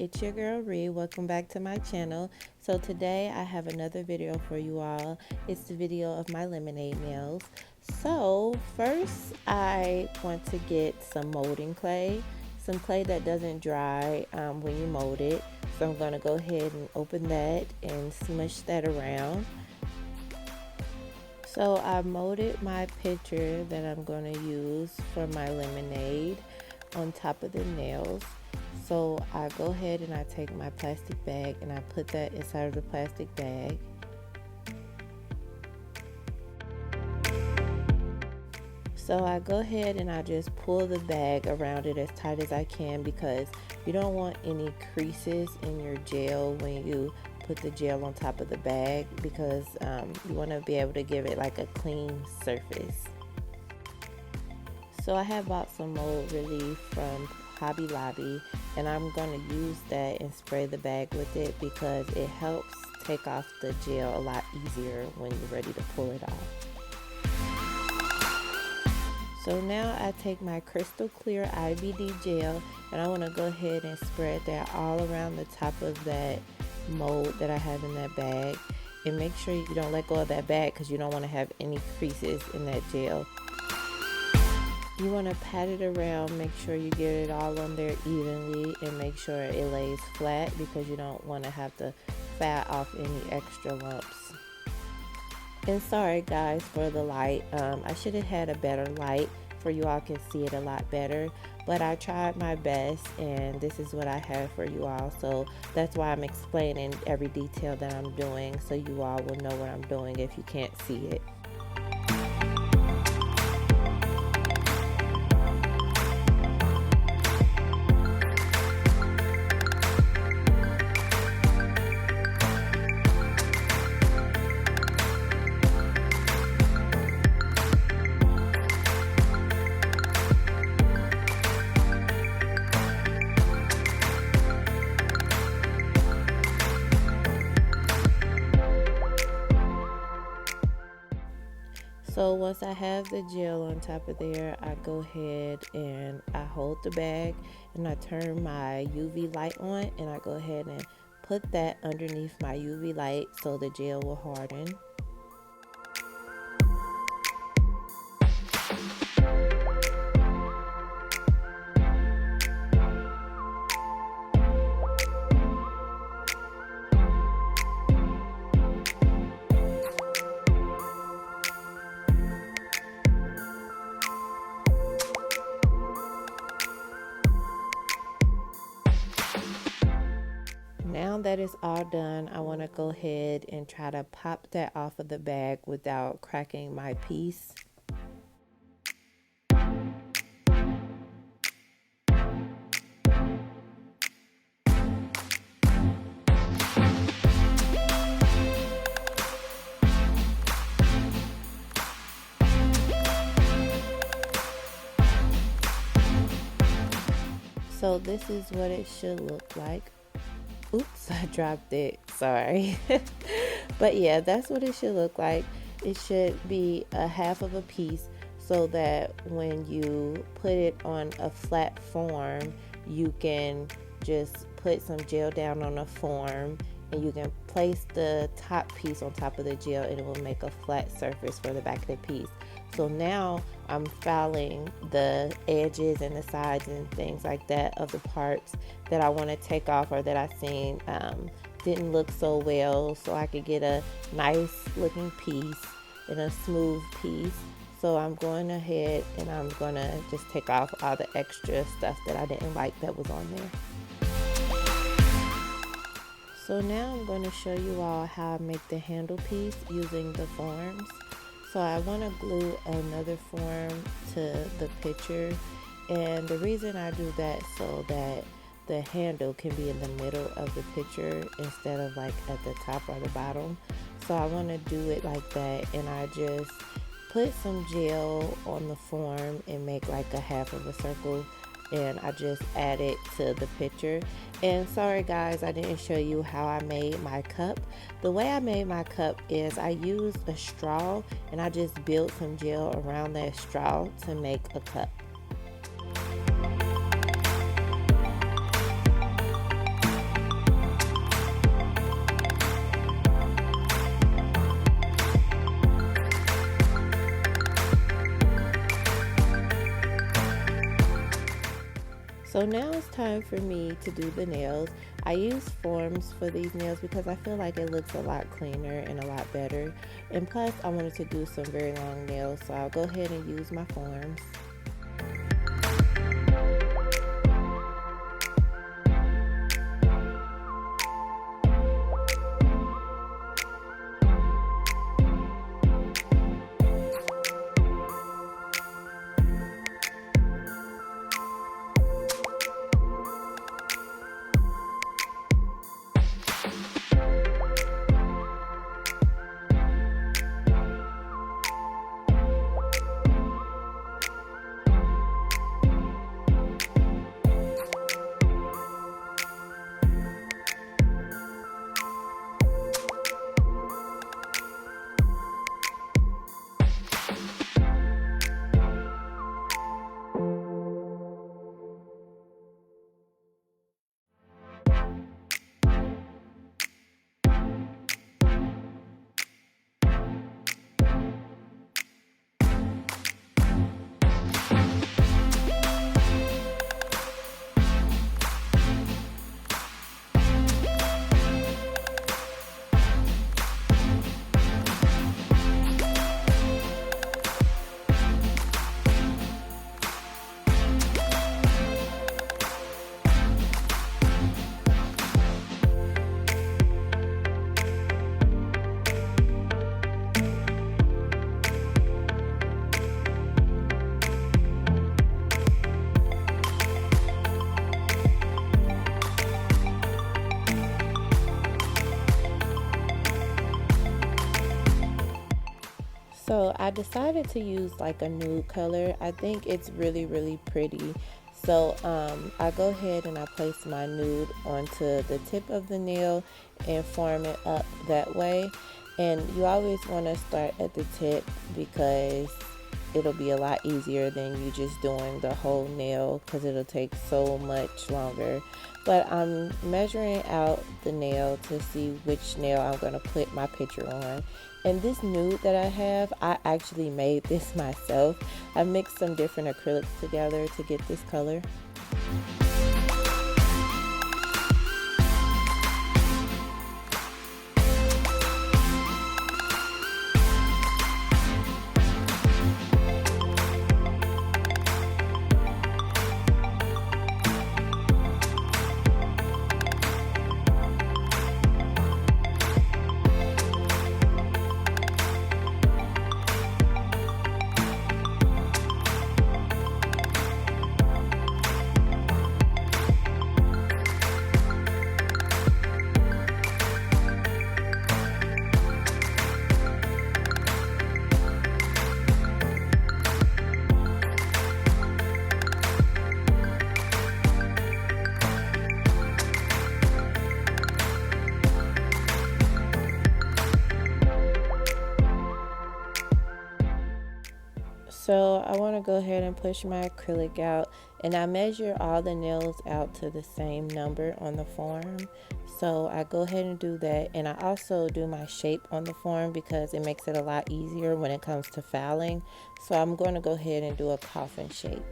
it's your girl Ree. Welcome back to my channel. So today I have another video for you all. It's the video of my lemonade nails. So first I want to get some molding clay, some clay that doesn't dry when you mold it. So I'm going to go ahead and open that and smush that around. So I molded my picture that I'm going to use for my lemonade on top of the nails. So I go ahead and I take my plastic bag and I put that inside of the plastic bag. So I go ahead and I just pull the bag around it as tight as I can, because you don't want any creases in your gel when you put the gel on top of the bag, because you want to be able to give it like a clean surface. So I have bought some mold relief from Hobby Lobby, and I'm going to use that and spray the bag with it because it helps take off the gel a lot easier when you're ready to pull it off. So now I take my crystal clear IBD gel and I want to go ahead and spread that all around the top of that mold that I have in that bag, and make sure you don't let go of that bag because you don't want to have any creases in that gel. You want to pat it around, make sure you get it all on there evenly, and make sure it lays flat because you don't want to have to fat off any extra lumps. And sorry guys for the light, I should have had a better light for you all can see it a lot better, but I tried my best and this is what I have for you all. So that's why I'm explaining every detail that I'm doing, so you all will know what I'm doing if you can't see it. So once I have the gel on top of there, I go ahead and I hold the bag and I turn my UV light on, and I go ahead and put that underneath my UV light so the gel will harden. Now that it's all done, I want to go ahead and try to pop that off of the bag without cracking my piece. So this is what it should look like. Oops, I dropped it, sorry. But yeah, that's what it should look like. It should be a half of a piece so that when you put it on a flat form, you can just put some gel down on a form and you can place the top piece on top of the gel and it will make a flat surface for the back of the piece. So now I'm filing the edges and the sides and things like that of the parts that I want to take off or that I seen didn't look so well, so I could get a nice looking piece and a smooth piece. So I'm going ahead and I'm going to just take off all the extra stuff that I didn't like that was on there. So now I'm going to show you all how I make the handle piece using the forms. So I want to glue another form to the picture, and the reason I do that so that the handle can be in the middle of the picture instead of like at the top or the bottom. So I want to do it like that, and I just put some gel on the form and make like a half of a circle, and I just add it to the picture. And sorry guys, I didn't show you how I made my cup. The way I made my cup is I used a straw and I just built some gel around that straw to make a cup. So now it's time for me to do the nails. I use forms for these nails because I feel like it looks a lot cleaner and a lot better. And plus I wanted to do some very long nails, so I'll go ahead and use my forms. So I decided to use like a nude color. I think it's really pretty. So I go ahead and I place my nude onto the tip of the nail and form it up that way. And you always want to start at the tip because it'll be a lot easier than you just doing the whole nail, because it'll take so much longer. But I'm measuring out the nail to see which nail I'm going to put my picture on. And this nude that I have, I actually made this myself. I mixed some different acrylics together to get this color. So I want to go ahead and push my acrylic out, and I measure all the nails out to the same number on the form. So I go ahead and do that, and I also do my shape on the form because it makes it a lot easier when it comes to filing. So I'm going to go ahead and do a coffin shape.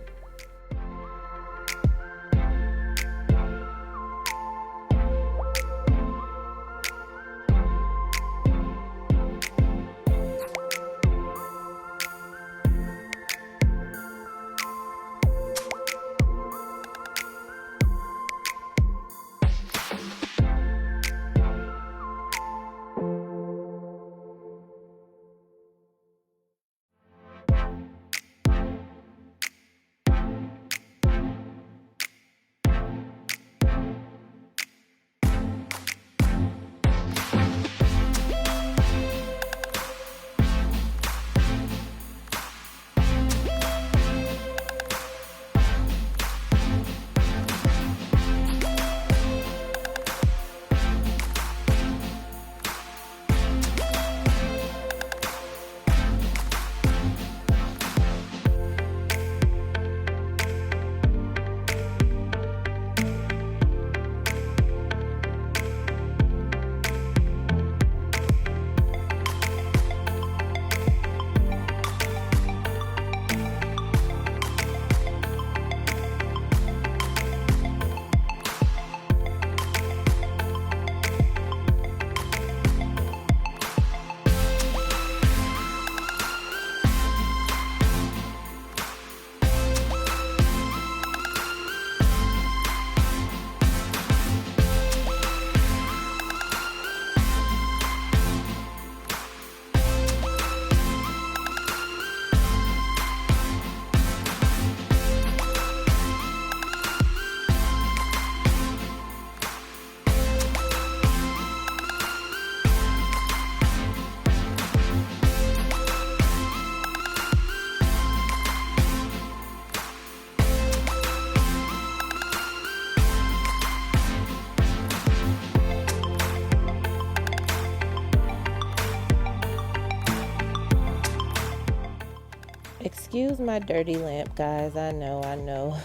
Excuse my dirty lamp, guys. I know.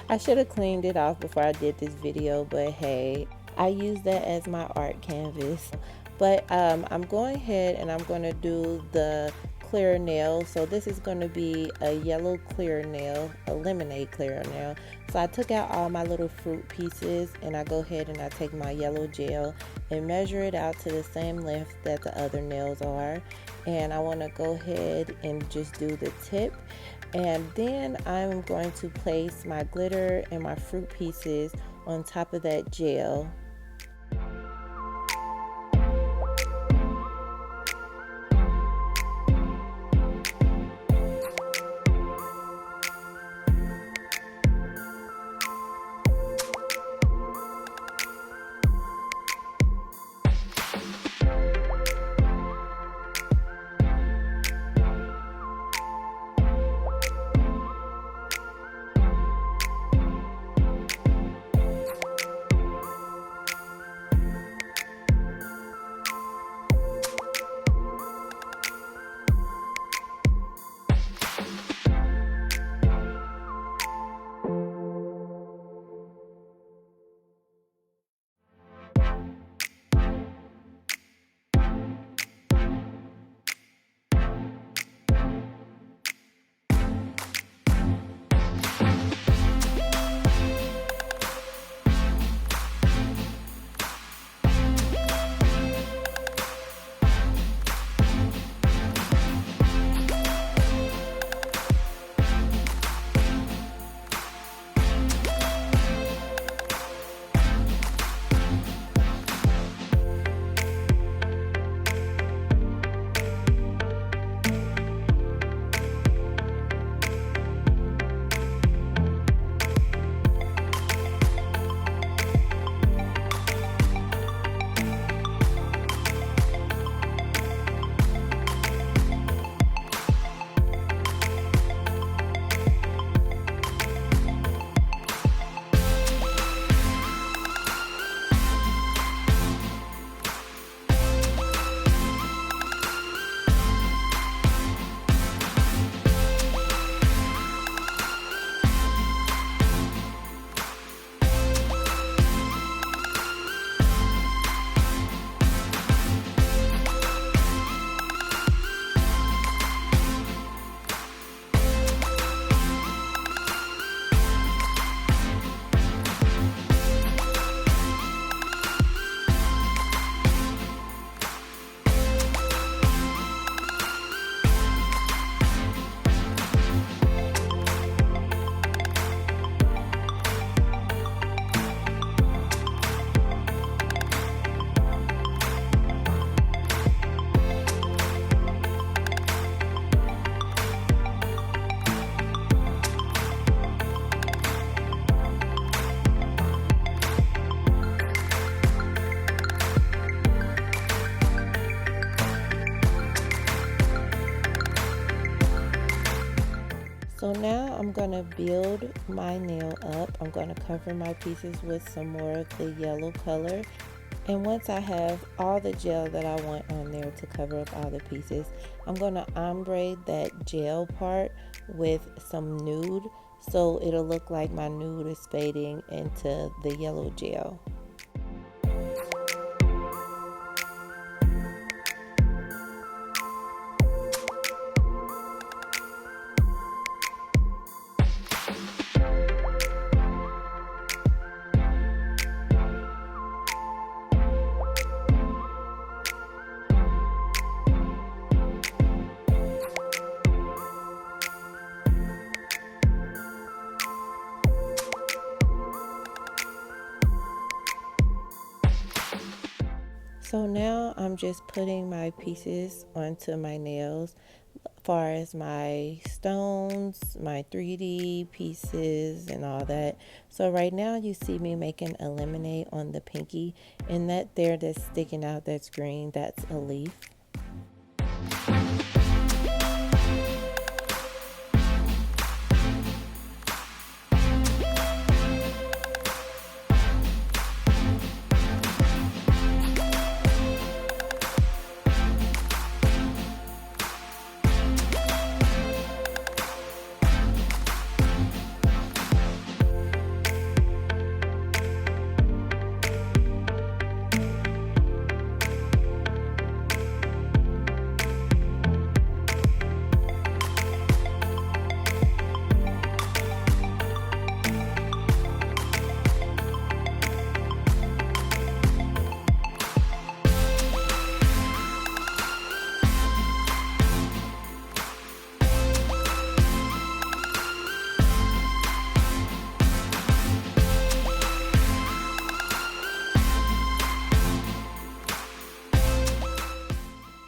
I should have cleaned it off before I did this video, but hey, I use that as my art canvas. But I'm going ahead and I'm going to do the clear nail. So this is going to be a yellow clear nail, a lemonade clear nail. So I took out all my little fruit pieces and I go ahead and I take my yellow gel and measure it out to the same length that the other nails are. And I want to go ahead and just do the tip, and then I'm going to place my glitter and my fruit pieces on top of that gel. So now I'm going to build my nail up. I'm going to cover my pieces with some more of the yellow color. And once I have all the gel that I want on there to cover up all the pieces, I'm going to ombre that gel part with some nude, so it'll look like my nude is fading into the yellow gel. So now I'm just putting my pieces onto my nails, as far as my stones, my 3D pieces and all that. So right now you see me making a lemonade on the pinky, and that there that's sticking out that's green, that's a leaf.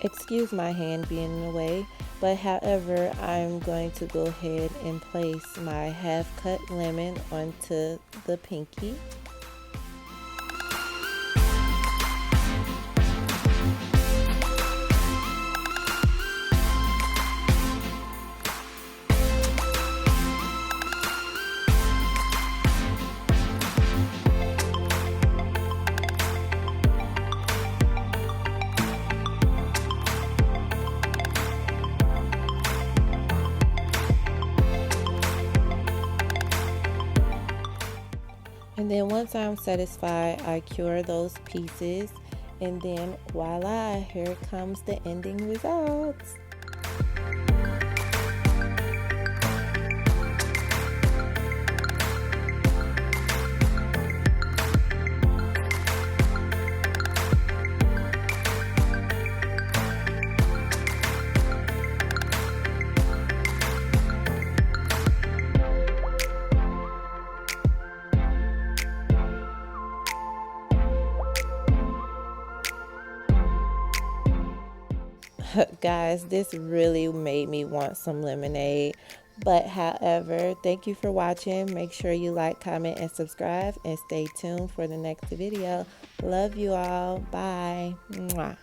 Excuse my hand being in the way, but however, I'm going to go ahead and place my half cut lemon onto the pinky. And then once I'm satisfied, I cure those pieces, and then voila, here comes the ending results. Guys, this really made me want some lemonade. But however, thank you for watching. Make sure you like, comment, and subscribe, and stay tuned for the next video. Love you all. Bye. Mwah.